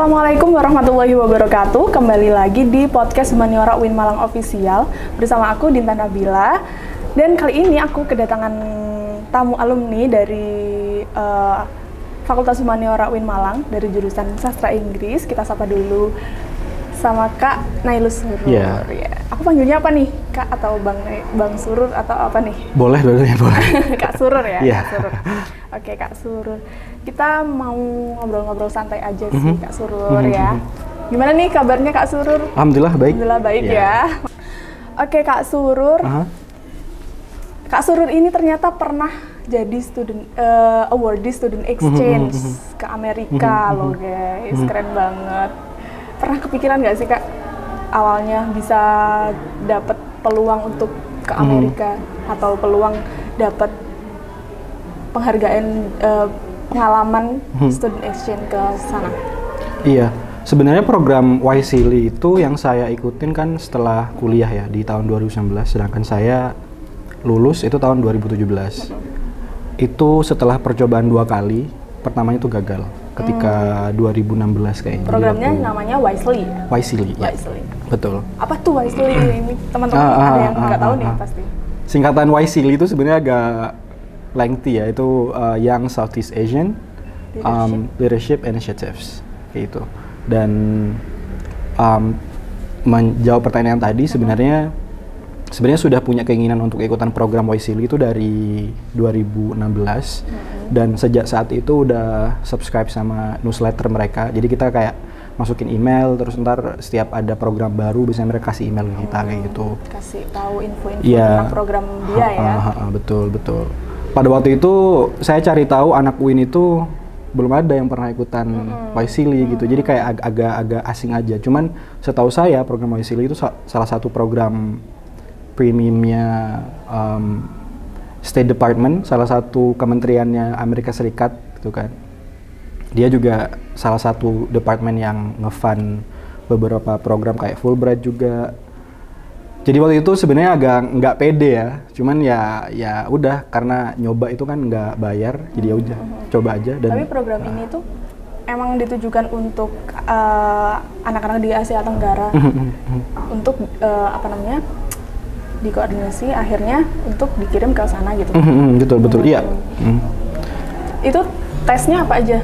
Assalamualaikum warahmatullahi wabarakatuh. Kembali lagi di podcast Humaniora UIN Malang Official bersama aku Dinta Nabila. Dan kali ini aku kedatangan tamu alumni dari Fakultas Humaniora UIN Malang dari jurusan Sastra Inggris. Kita sapa dulu sama Kak Nailus Surur. Yeah. Ya. Aku panggilnya apa nih? Kak atau Bang Surur atau apa nih? Boleh, dua-duanya boleh. Kak Surur ya? Yeah. Kak Surur. Oke, Kak Surur. Kita mau ngobrol-ngobrol santai aja sih, Kak Surur ya. Gimana nih kabarnya Kak Surur? Alhamdulillah baik. Alhamdulillah baik ya. Oke, Kak Surur. Kak Surur ini ternyata pernah jadi awardee student exchange ke Amerika loh guys. Keren banget. Pernah kepikiran nggak sih Kak awalnya bisa dapat peluang untuk ke Amerika atau peluang dapat penghargaan pengalaman student exchange ke sana? Iya, sebenarnya program YSEALI itu yang saya ikutin kan setelah kuliah ya di tahun 2019, sedangkan saya lulus itu tahun 2017. Itu setelah percobaan 2 kali, pertamanya itu gagal ketika 2016 kayaknya. Programnya namanya YSEALI. YSEALI, ya. YSEALI. Betul. Apa tuh YSEALI ini? Teman-teman ada yang nggak tahu nih pasti. Singkatan YSEALI itu sebenarnya agak lengthy ya, itu Young Southeast Asian Leadership Initiatives kayak gitu. Dan menjawab pertanyaan tadi, sebenarnya sudah punya keinginan untuk ikutan program YSEALI itu dari 2016 dan sejak saat itu udah subscribe sama newsletter mereka. Jadi kita kayak masukin email, terus ntar setiap ada program baru biasanya mereka kasih email ke kita kayak gitu. Kasih tahu info-info tentang program dia ya. Betul. Pada waktu itu saya cari tahu anak UIN itu belum ada yang pernah ikutan YSEALI gitu. Jadi kayak agak asing aja. Cuman setahu saya program YSEALI itu salah satu program premiumnya State Department, salah satu kementeriannya Amerika Serikat gitu kan. Dia juga salah satu departemen yang nge-fund beberapa program kayak Fulbright juga. Jadi waktu itu sebenarnya agak nggak pede ya, cuman ya udah karena nyoba itu kan nggak bayar, jadi ya udah coba aja. Dan tapi program ini tuh emang ditujukan untuk anak-anak di Asia Tenggara untuk dikoordinasi akhirnya untuk dikirim ke sana gitu. Betul, iya. Itu tesnya apa aja?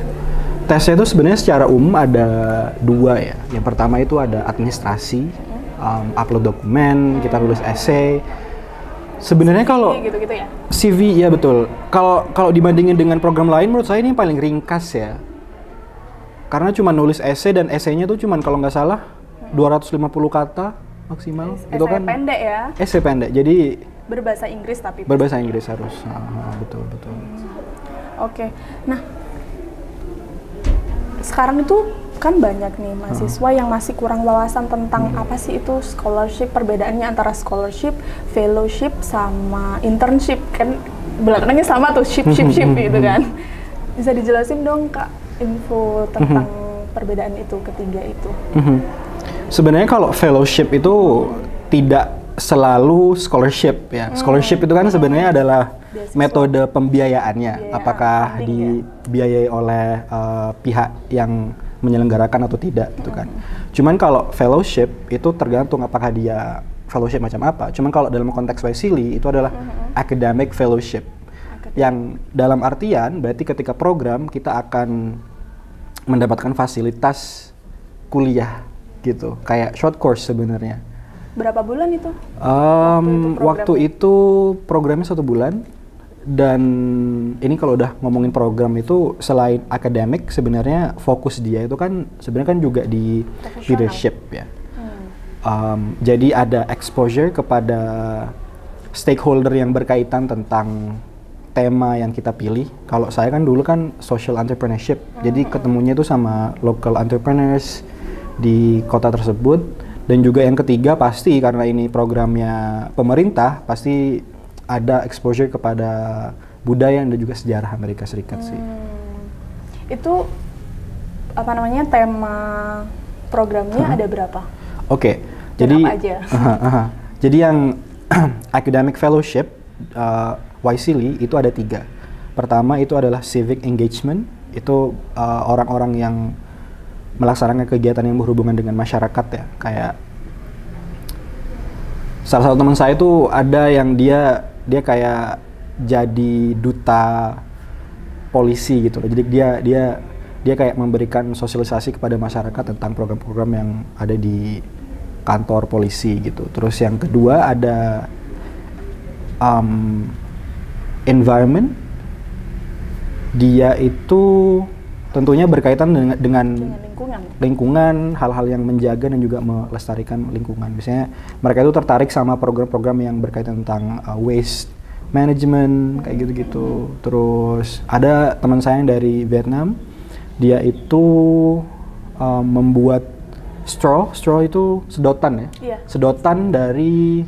Tesnya itu sebenarnya secara umum ada 2 ya. Yang pertama itu ada administrasi, upload dokumen, kita tulis essay. Sebenarnya kalau gitu ya. CV ya betul. Kalau dibandingin dengan program lain, menurut saya ini paling ringkas ya. Karena cuma nulis essay dan essaynya tuh cuma kalau nggak salah 250 kata maksimal. Itu kan pendek ya. Essay pendek. Jadi berbahasa Inggris tapi. Berbahasa Inggris harus. Betul. Oke. Nah, sekarang itu kan banyak nih mahasiswa yang masih kurang wawasan tentang apa sih itu scholarship, perbedaannya antara scholarship, fellowship, sama internship. Kan belakangnya sama tuh, ship gitu kan. Bisa dijelasin dong Kak info tentang perbedaan itu, ketiga itu. Sebenarnya kalau fellowship itu tidak selalu scholarship ya. Scholarship itu kan sebenarnya adalah metode pembiayaannya. Apakah dibiayai oleh pihak yang menyelenggarakan atau tidak gitu kan. Cuman kalau fellowship itu tergantung apakah dia fellowship macam apa. Cuman kalau dalam konteks YSEALI itu adalah academic fellowship. Yang dalam artian berarti ketika program kita akan mendapatkan fasilitas kuliah gitu. Kayak short course sebenarnya. Berapa bulan itu? Waktu itu programnya 1 bulan. Dan ini kalau udah ngomongin program itu selain akademik sebenarnya fokus dia itu kan sebenarnya kan juga di leadership ya. Jadi ada exposure kepada stakeholder yang berkaitan tentang tema yang kita pilih. Kalau saya kan dulu kan social entrepreneurship, jadi ketemunya itu sama local entrepreneurs di kota tersebut. Dan juga yang ketiga pasti karena ini programnya pemerintah pasti ada exposure kepada budaya dan juga sejarah Amerika Serikat sih. Itu apa namanya tema programnya ada berapa? Oke, jadi apa aja? Jadi yang academic fellowship YSEALI itu ada 3. Pertama itu adalah civic engagement, itu orang-orang yang melaksanakan kegiatan yang berhubungan dengan masyarakat ya. Kayak salah satu teman saya tuh ada yang dia kayak jadi duta polisi gitu loh. Jadi dia kayak memberikan sosialisasi kepada masyarakat tentang program-program yang ada di kantor polisi gitu. Terus yang kedua ada environment. Dia itu tentunya berkaitan dengan lingkungan, hal-hal yang menjaga dan juga melestarikan lingkungan. Biasanya mereka itu tertarik sama program-program yang berkaitan tentang waste management kayak gitu-gitu. Terus ada teman saya yang dari Vietnam, dia itu membuat straw itu sedotan ya, sedotan dari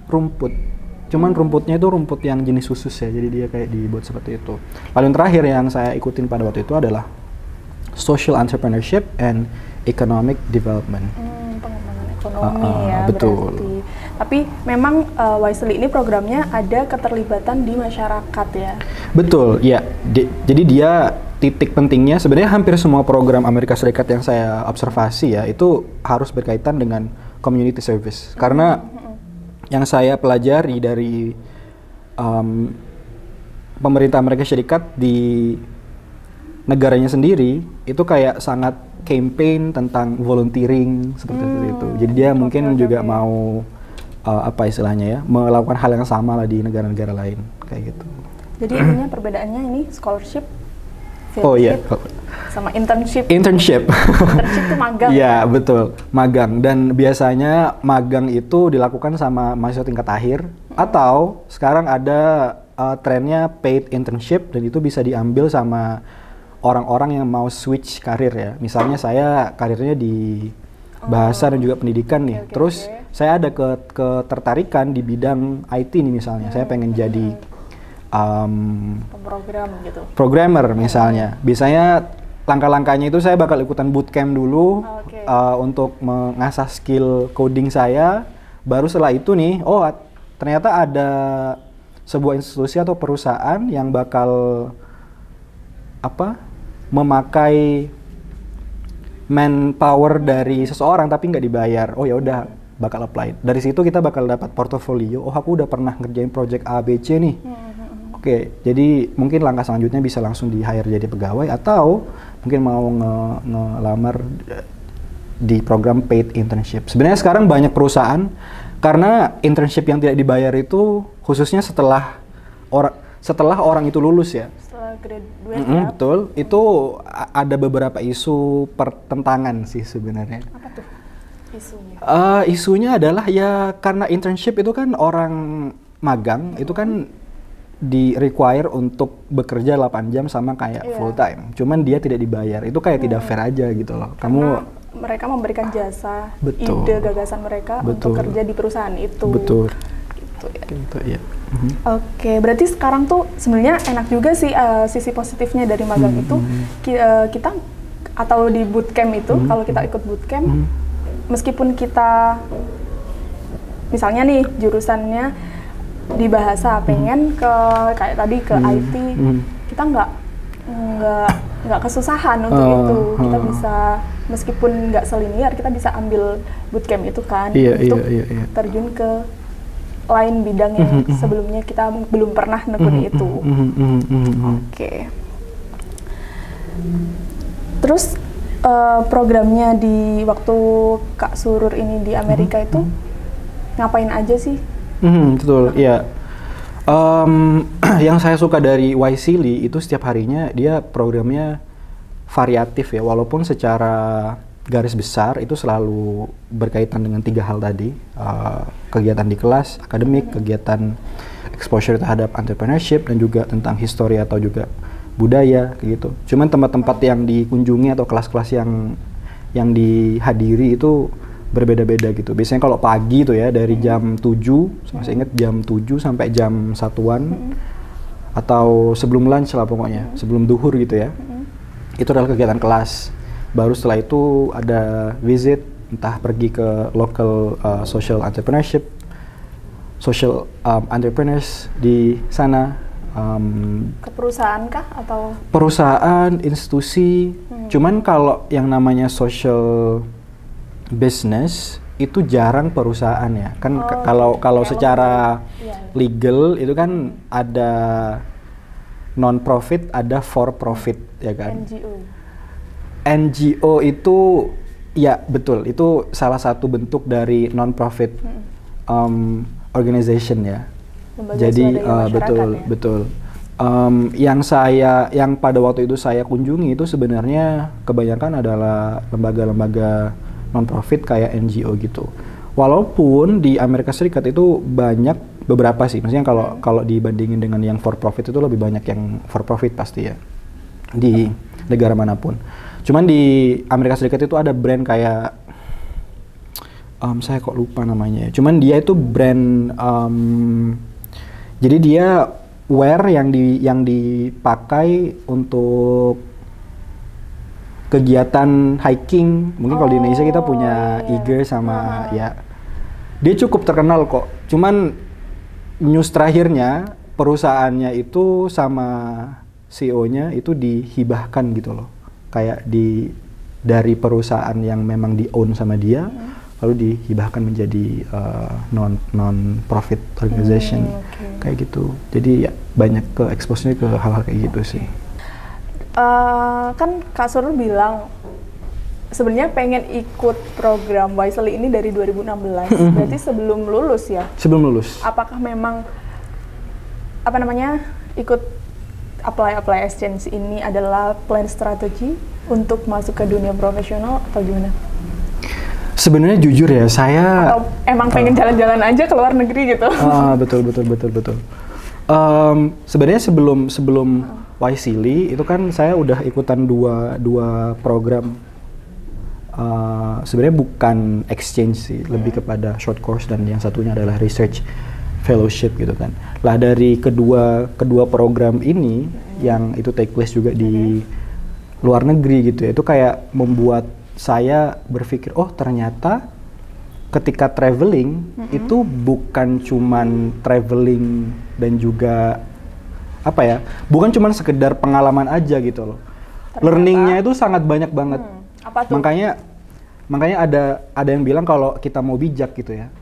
rumput. Cuman rumputnya itu rumput yang jenis khusus ya, jadi dia kayak dibuat seperti itu. Lalu yang terakhir yang saya ikutin pada waktu itu adalah social entrepreneurship and economic development. Pengembangan ekonomi ya, betul. Berarti. Tapi memang Wisely ini programnya ada keterlibatan di masyarakat ya. Betul, ya. Jadi dia titik pentingnya sebenarnya hampir semua program Amerika Serikat yang saya observasi ya itu harus berkaitan dengan community service. Karena yang saya pelajari dari pemerintah Amerika Serikat di negaranya sendiri itu kayak sangat campaign tentang volunteering seperti itu. Jadi dia mungkin juga mau apa istilahnya ya, melakukan hal yang sama lah di negara-negara lain kayak gitu. Jadi intinya perbedaannya ini scholarship, sama internship. Internship Itu magang. Iya, betul. Magang. Dan biasanya magang itu dilakukan sama mahasiswa tingkat akhir atau sekarang ada trennya paid internship dan itu bisa diambil sama orang-orang yang mau switch karir ya. Misalnya saya karirnya di bahasa dan juga pendidikan nih. Terus saya ada ketertarikan di bidang IT nih misalnya. Saya pengen jadi pemrogram gitu. Programmer misalnya. Biasanya langkah-langkahnya itu saya bakal ikutan bootcamp dulu untuk mengasah skill coding saya. Baru setelah itu nih, ternyata ada sebuah institusi atau perusahaan yang bakal memakai manpower dari seseorang tapi nggak dibayar. Oh ya udah, bakal apply. Dari situ kita bakal dapat portofolio. Oh aku udah pernah ngerjain project A, B, C nih. Oke, jadi mungkin langkah selanjutnya bisa langsung di-hire jadi pegawai atau mungkin mau ngelamar di program paid internship. Sebenarnya sekarang banyak perusahaan karena internship yang tidak dibayar itu khususnya setelah orang itu lulus ya. Setelah graduate betul, itu ada beberapa isu pertentangan sih sebenarnya. Apa tuh isunya? Isunya adalah ya karena internship itu kan orang magang itu kan di require untuk bekerja 8 jam sama kayak full time. Cuman dia tidak dibayar. Itu kayak tidak fair aja gitu loh. Karena mereka memberikan jasa, ide, gagasan mereka untuk kerja di perusahaan itu. Betul. Gitu ya. Gitu ya. Oke, berarti sekarang tuh sebenarnya enak juga sih sisi positifnya dari magang itu kita atau di bootcamp itu kalau kita ikut bootcamp meskipun kita misalnya nih jurusannya di bahasa pengen ke kayak tadi ke IT kita nggak kesusahan untuk itu kita bisa meskipun nggak selinier kita bisa ambil bootcamp itu kan untuk terjun ke lain bidang yang sebelumnya kita belum pernah nekuni itu. Oke. Terus programnya di waktu Kak Surur ini di Amerika itu ngapain aja sih? Betul, iya. Yang saya suka dari Wisely itu setiap harinya dia programnya variatif ya, walaupun secara garis besar itu selalu berkaitan dengan 3 hal tadi, kegiatan di kelas, akademik, kegiatan exposure terhadap entrepreneurship, dan juga tentang history atau juga budaya, kayak gitu. Cuman tempat-tempat yang dikunjungi atau kelas-kelas yang dihadiri itu berbeda-beda gitu. Biasanya kalau pagi tuh ya dari jam 7, masih ingat jam 7 sampai jam 1-an, atau sebelum lunch lah pokoknya, sebelum duhur gitu ya. Itu adalah kegiatan kelas. Baru setelah itu ada visit, entah pergi ke local social entrepreneurship, social entrepreneurs di sana, Ke perusahaan kah atau? Perusahaan, institusi. Cuman kalau yang namanya social business itu jarang perusahaan ya. Kan kalau secara legal itu kan ada non-profit, ada for-profit ya kan. NGO itu ya betul, itu salah satu bentuk dari non-profit organization ya. Lembaga Jadi swadaya betul. Yang pada waktu itu saya kunjungi itu sebenarnya kebanyakan adalah lembaga-lembaga non-profit kayak NGO gitu. Walaupun di Amerika Serikat itu banyak beberapa sih, maksudnya kalau dibandingin dengan yang for profit itu lebih banyak yang for profit pasti ya di negara manapun. Cuman di Amerika Serikat itu ada brand kayak saya kok lupa namanya. Cuman dia itu brand jadi dia wear yang dipakai untuk kegiatan hiking. Mungkin kalau di Indonesia kita punya Eager sama ya. Dia cukup terkenal kok. Cuman news terakhirnya perusahaannya itu sama CEO-nya itu dihibahkan gitu loh. Kayak dari perusahaan yang memang di-own sama dia lalu dihibahkan menjadi non profit organization kayak gitu. Jadi ya banyak ke expose-nya ke hal-hal kayak gitu sih. Kan Kak Surur bilang sebenarnya pengen ikut program Wisely ini dari 2016. Berarti sebelum lulus ya? Sebelum lulus. Apakah memang ikut apply exchange ini adalah plan strategi untuk masuk ke dunia profesional atau gimana? Sebenarnya jujur ya, saya atau emang pengen jalan-jalan aja ke luar negeri gitu. Betul. Sebenarnya sebelum Wisely itu kan saya udah ikutan dua program. Sebenarnya bukan exchange sih, lebih kepada short course dan yang satunya adalah research fellowship gitu kan. Lah dari kedua program ini yang itu take place juga di luar negeri gitu ya, itu kayak membuat saya berpikir, oh ternyata ketika traveling itu bukan cuman traveling dan juga bukan cuman sekedar pengalaman aja gitu loh. Learningnya itu sangat banyak banget. Apa tuh? Makanya ada yang bilang kalau kita mau bijak gitu ya,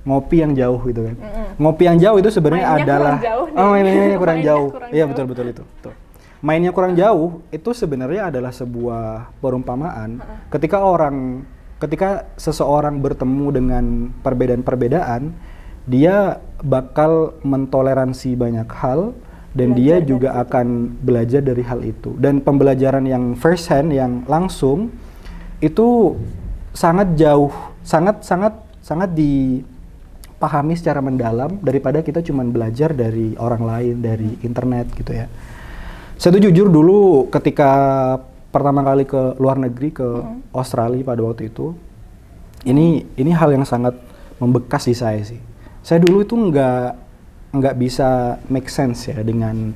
ngopi yang jauh gitu kan. Ngopi yang jauh itu sebenarnya adalah mainnya kurang jauh. Iya betul itu. Betul. Mainnya kurang jauh itu sebenarnya adalah sebuah perumpamaan ketika seseorang bertemu dengan perbedaan-perbedaan, dia bakal mentoleransi banyak hal dan dia juga akan belajar dari hal itu. Dan pembelajaran yang first hand, yang langsung itu sangat jauh, sangat dipahami secara mendalam daripada kita cuma belajar dari orang lain, dari internet gitu ya. Saya tuh jujur dulu ketika pertama kali ke luar negeri, ke Australia pada waktu itu, ini hal yang sangat membekas di saya sih. Saya dulu itu nggak bisa make sense ya dengan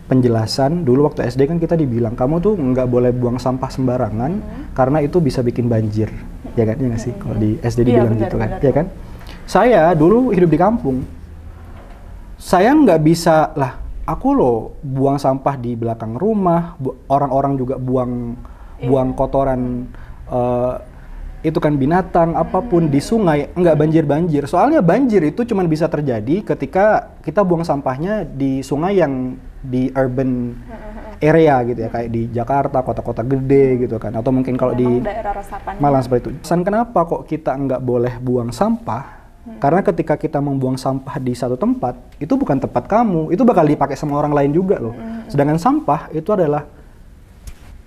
penjelasan. Dulu waktu SD kan kita dibilang kamu tuh nggak boleh buang sampah sembarangan karena itu bisa bikin banjir, ya kan? Ya nggak sih? Kalau di SD dibilang gitu kan, ya kan? Saya dulu hidup di kampung, saya nggak bisa lah. Aku loh buang sampah di belakang rumah, orang-orang juga buang kotoran itu kan binatang apapun di sungai, nggak banjir. Soalnya banjir itu cuma bisa terjadi ketika kita buang sampahnya di sungai yang di urban area gitu ya, kayak di Jakarta, kota-kota gede gitu kan, atau mungkin kalau di daerah resapan Malang seperti itu. Pesan kenapa kok kita nggak boleh buang sampah? Karena ketika kita membuang sampah di satu tempat, itu bukan tempat kamu, itu bakal dipakai sama orang lain juga loh. Sedangkan sampah itu adalah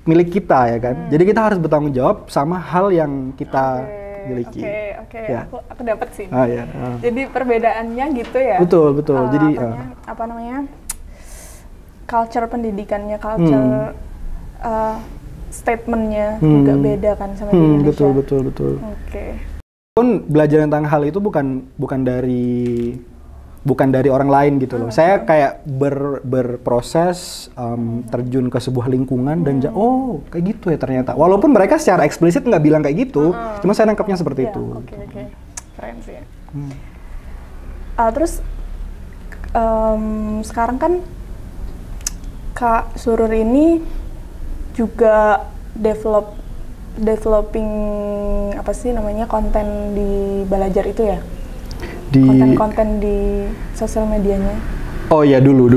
milik kita ya kan. Jadi kita harus bertanggung jawab sama hal yang kita miliki. Oke. Ya. Aku dapat sih. Ya. Jadi perbedaannya gitu ya. Betul. Jadi culture pendidikannya, culture statementnya juga beda kan sama di Indonesia. Betul. Oke. Pun belajar tentang hal itu bukan dari orang lain gitu loh. Saya kayak berproses terjun ke sebuah lingkungan dan kayak gitu ya ternyata. Walaupun mereka secara eksplisit nggak bilang kayak gitu, cuma saya nangkapnya seperti itu. Oke. Keren sih. Terus sekarang kan Kak Surur ini juga developing apa sih namanya konten di Balajar itu ya? Konten-konten di sosial medianya. Oh ya dulu.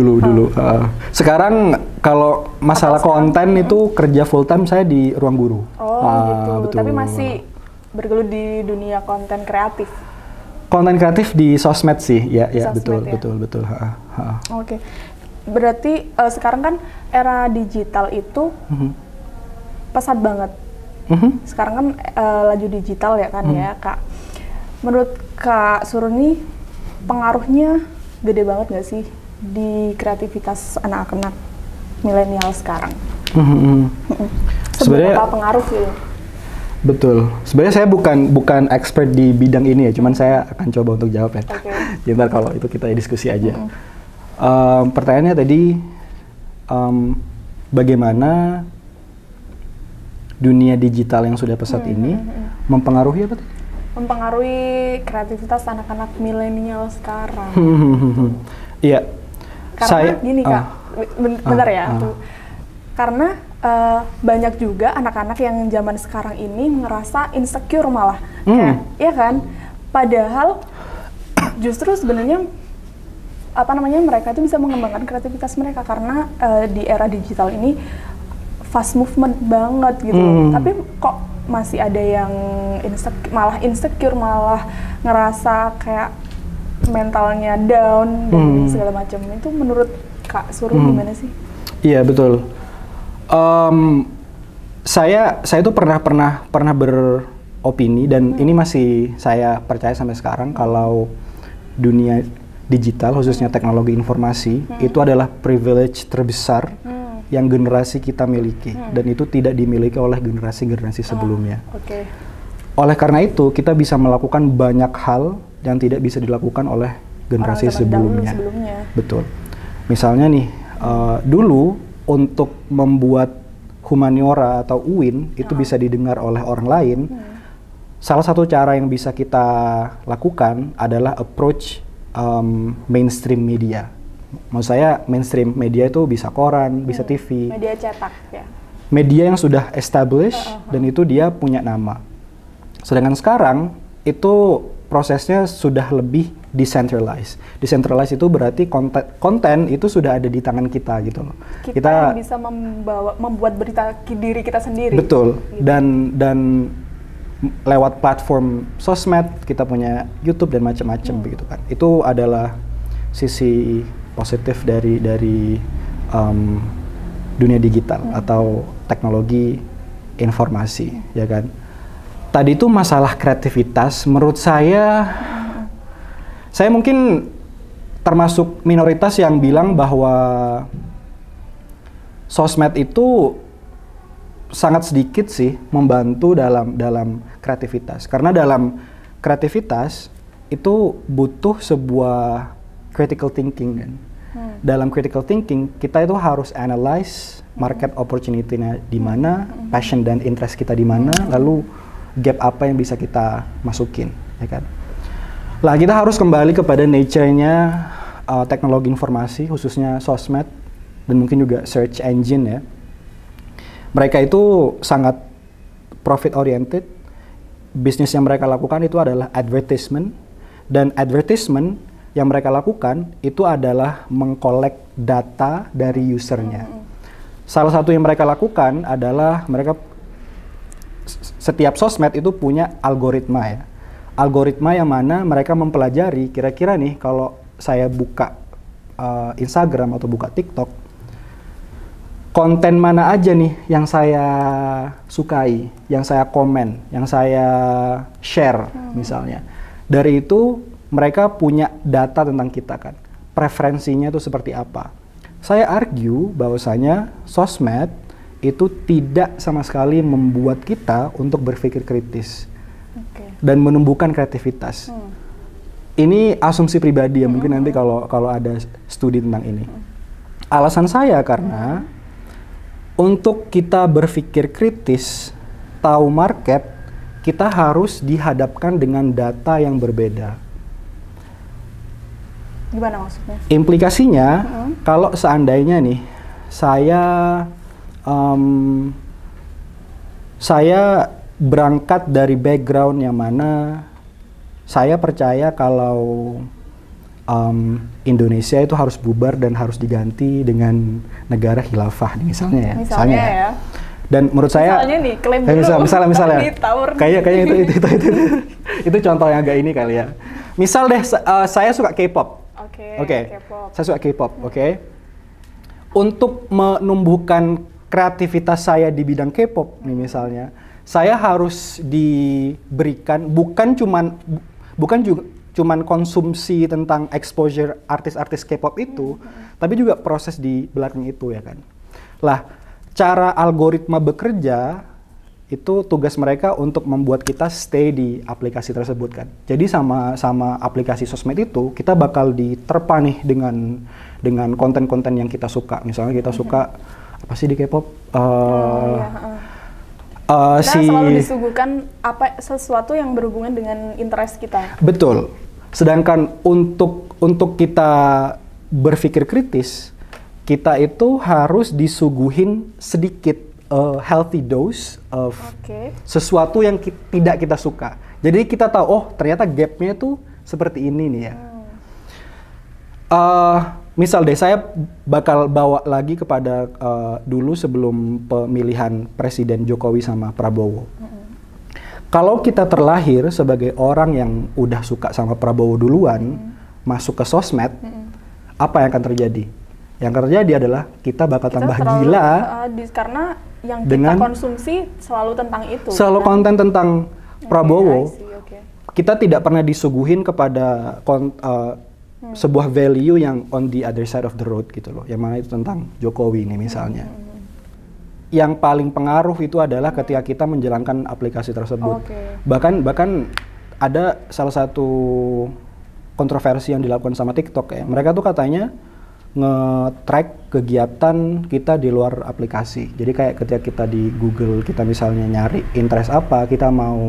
Sekarang kalau masalah konten itu kerja full time saya di Ruang Guru. Oh gitu. Betul. Tapi masih bergelut di dunia konten kreatif. Konten kreatif di sosmed sih, ya sosmed, betul. Oke. Berarti sekarang kan era digital itu pesat banget. Sekarang kan laju digital ya kan ya Kak. Menurut Kak Surur nih pengaruhnya gede banget nggak sih di kreativitas anak-anak milenial sekarang? Seberapa pengaruh sih? Betul. Sebenarnya saya bukan expert di bidang ini ya, cuman saya akan coba untuk jawab ya. Okay. Ntar kalau itu kita diskusi aja. Pertanyaannya tadi, bagaimana dunia digital yang sudah pesat ini mempengaruhi apa tadi? Mempengaruhi kreativitas anak-anak milenial sekarang. Iya. Karena gini Kak, bentar ya. Karena banyak juga anak-anak yang zaman sekarang ini ngerasa insecure malah. Kayak, ya kan? Padahal justru sebenarnya mereka itu bisa mengembangkan kreativitas mereka karena di era digital ini fast movement banget gitu. Tapi kok masih ada yang insecure, malah ngerasa kayak mentalnya down dan segala macam. Itu menurut Kak Surur gimana sih? Iya betul. Saya itu pernah beropini dan ini masih saya percaya sampai sekarang kalau dunia digital khususnya teknologi informasi itu adalah privilege terbesar yang generasi kita miliki dan itu tidak dimiliki oleh generasi-generasi sebelumnya. Oleh karena itu kita bisa melakukan banyak hal yang tidak bisa dilakukan oleh generasi sebelumnya. Betul. Misalnya nih dulu untuk membuat humaniora atau UIN itu bisa didengar oleh orang lain. Salah satu cara yang bisa kita lakukan adalah approach mainstream media. Maksud saya mainstream media itu bisa koran, bisa TV. Media cetak ya. Media yang sudah established dan itu dia punya nama. Sedangkan sekarang itu prosesnya sudah lebih decentralized. Decentralized itu berarti konten itu sudah ada di tangan kita gitu loh. Kita bisa membuat berita diri kita sendiri. Betul. Gitu. Dan lewat platform sosmed kita punya YouTube dan macam-macam begitu kan. Itu adalah sisi positif dari dunia digital atau teknologi informasi, ya kan. Tadi itu masalah kreativitas, menurut saya mungkin termasuk minoritas yang bilang bahwa sosmed itu sangat sedikit sih membantu dalam kreativitas. Karena dalam kreativitas itu butuh sebuah critical thinking kan. Dalam critical thinking kita itu harus analyze market opportunity-nya di mana, passion dan interest kita di mana, lalu gap apa yang bisa kita masukin, ya kan. Lah kita harus kembali kepada nature-nya teknologi informasi khususnya sosmed dan mungkin juga search engine ya. Mereka itu sangat profit oriented. Bisnis yang mereka lakukan itu adalah advertisement dan advertisement yang mereka lakukan itu adalah mengkolek data dari usernya. Salah satu yang mereka lakukan adalah mereka setiap sosmed itu punya algoritma ya. Algoritma yang mana mereka mempelajari kira-kira nih kalau saya buka Instagram atau buka TikTok, konten mana aja nih yang saya sukai, yang saya komen, yang saya share misalnya. Dari itu mereka punya data tentang kita kan, preferensinya itu seperti apa. Saya argue bahwasanya sosmed itu tidak sama sekali membuat kita untuk berpikir kritis dan menumbuhkan kreativitas. Ini asumsi pribadi ya, mungkin nanti kalau ada studi tentang ini. Alasan saya karena untuk kita berpikir kritis, tahu market, kita harus dihadapkan dengan data yang berbeda. Gimana maksudnya? Implikasinya, kalau seandainya nih, saya saya berangkat dari background yang mana saya percaya kalau Indonesia itu harus bubar dan harus diganti dengan negara khilafah misalnya ya. Misalnya ya. Dan menurut saya misalnya nih klaim dulu. Misalnya kayaknya itu contoh yang agak ini kali ya. Misal deh saya suka K-pop. Oke. Saya suka K-pop, oke. Untuk menumbuhkan kreativitas saya di bidang K-pop nih misalnya, saya harus diberikan bukan cuman konsumsi tentang exposure artis-artis K-pop itu, tapi juga proses di belakang itu ya kan. Lah, cara algoritma bekerja itu tugas mereka untuk membuat kita stay di aplikasi tersebut kan. Jadi sama aplikasi sosmed itu kita bakal diterpa nih dengan konten-konten yang kita suka. Misalnya kita suka apa sih di K-pop? Kita selalu disuguhkan sesuatu yang berhubungan dengan interest kita. Betul. Sedangkan untuk kita berpikir kritis, kita itu harus disuguhin sedikit healthy dose of sesuatu yang tidak kita suka. Jadi kita tahu, oh ternyata gapnya tuh seperti ini nih ya. Misal deh, saya bakal bawa lagi kepada dulu sebelum pemilihan Presiden Jokowi sama Prabowo. Kalau kita terlahir sebagai orang yang udah suka sama Prabowo duluan, masuk ke sosmed, apa yang akan terjadi? Yang terjadi adalah kita bakal tambah gila. Karena yang kita konsumsi selalu tentang itu. Selalu konten tentang Prabowo. Kita tidak pernah disuguhin kepada sebuah value yang on the other side of the road gitu loh. Yang mana itu tentang Jokowi nih misalnya. Yang paling pengaruh itu adalah ketika kita menjalankan aplikasi tersebut. Bahkan ada salah satu kontroversi yang dilakukan sama TikTok ya. Mereka tuh katanya nge-track kegiatan kita di luar aplikasi. Jadi kayak ketika kita di Google, kita misalnya nyari interest apa, kita mau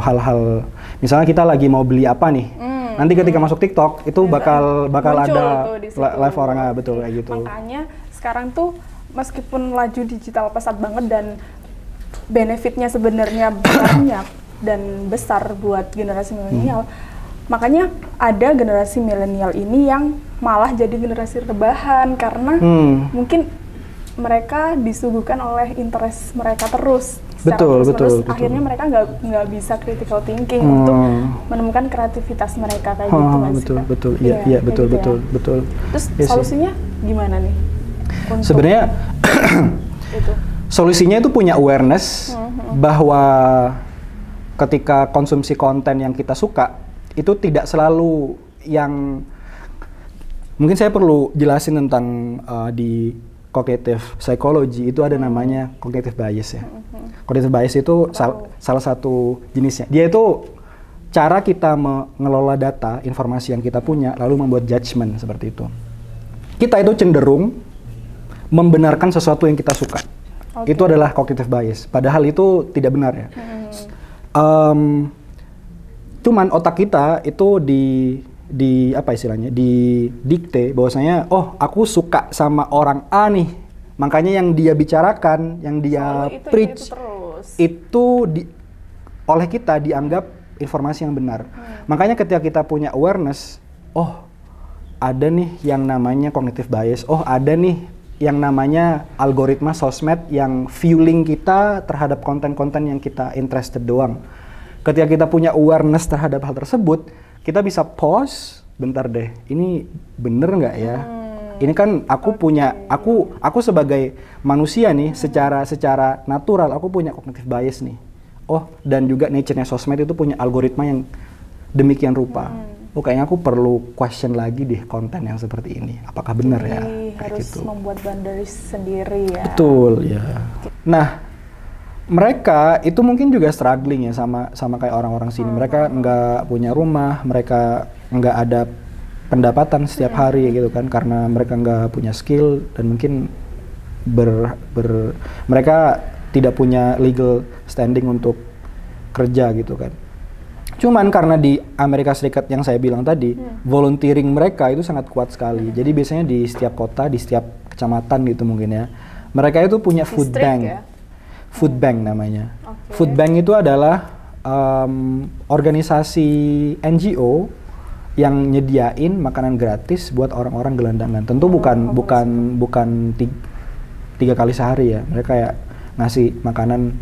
hal-hal, misalnya kita lagi mau beli apa nih. Nanti ketika masuk TikTok itu bakal ada live orangnya, betul kayak gitu. Makanya sekarang tuh meskipun laju digital pesat banget dan benefitnya sebenarnya banyak dan besar buat generasi milenial, makanya ada generasi milenial ini yang malah jadi generasi rebahan karena mungkin mereka disuguhkan oleh interest mereka terus. Betul. Akhirnya mereka nggak bisa critical thinking untuk menemukan kreativitas mereka kayak gitu. Betul. Iya, betul. Terus solusinya gimana nih? Sebenarnya solusinya itu punya awareness bahwa ketika konsumsi konten yang kita suka itu tidak selalu yang mungkin saya perlu jelasin tentang di cognitive psychology itu ada namanya cognitive bias ya. Cognitive bias itu salah satu jenisnya. Dia itu cara kita mengelola data, informasi yang kita punya lalu membuat judgement seperti itu. Kita itu cenderung membenarkan sesuatu yang kita suka. Itu adalah cognitive bias. Padahal itu tidak benar ya. Cuman otak kita itu di apa istilahnya, didikte bahwasanya oh aku suka sama orang A nih, makanya yang dia bicarakan, yang dia preach itu oleh kita dianggap informasi yang benar. Makanya ketika kita punya awareness, oh ada nih yang namanya cognitive bias, oh ada nih yang namanya algoritma sosmed yang fueling kita terhadap konten-konten yang kita interested doang. Ketika kita punya awareness terhadap hal tersebut, kita bisa pause, bentar deh, ini bener nggak ya? Ini kan aku punya, aku sebagai manusia nih, secara natural aku punya cognitive bias nih. Oh, dan juga nature-nya sosmed itu punya algoritma yang demikian rupa. Oh, kayaknya aku perlu question lagi deh konten yang seperti ini. Apakah benar ya? Harus gitu. Membuat boundaries sendiri ya. Betul ya. Nah, mereka itu mungkin juga struggling ya sama kayak orang-orang sini. Mereka nggak punya rumah, mereka nggak ada pendapatan setiap hari gitu kan, karena mereka nggak punya skill dan mungkin mereka tidak punya legal standing untuk kerja gitu kan. Cuman karena di Amerika Serikat yang saya bilang tadi, volunteering mereka itu sangat kuat sekali. Jadi biasanya di setiap kota, di setiap kecamatan gitu mungkin ya. Mereka itu punya food Distrik bank. ya? Food bank namanya. Oke. Food bank itu adalah organisasi NGO yang nyediain makanan gratis buat orang-orang gelandangan. Tentu bukan 3 kali sehari ya. Mereka kayak ngasih makanan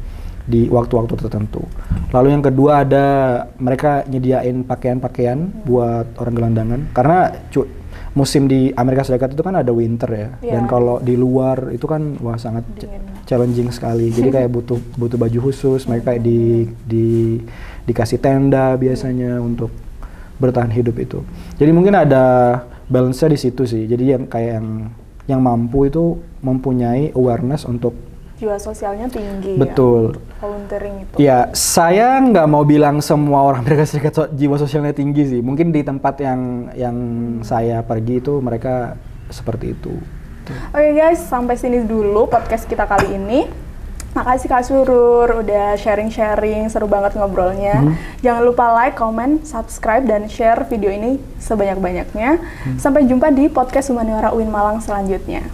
di waktu-waktu tertentu. Lalu yang kedua ada mereka nyediain pakaian-pakaian buat orang gelandangan. Karena musim di Amerika Serikat itu kan ada winter ya. Dan kalau di luar itu kan wah sangat challenging sekali. Jadi kayak butuh baju khusus. Mereka kayak dikasih tenda biasanya untuk bertahan hidup itu. Jadi mungkin ada balance-nya di situ sih. Jadi yang mampu itu mempunyai awareness untuk jiwa sosialnya tinggi. Betul. Ya, volunteering itu. Ya, saya nggak mau bilang semua orang Amerika Serikat jiwa sosialnya tinggi sih. Mungkin di tempat yang saya pergi itu mereka seperti itu. Oke guys, sampai sini dulu podcast kita kali ini. Makasih Kak Surur udah sharing-sharing, seru banget ngobrolnya. Jangan lupa like, comment, subscribe, dan share video ini sebanyak-banyaknya. Sampai jumpa di podcast Humaniora UIN Malang selanjutnya.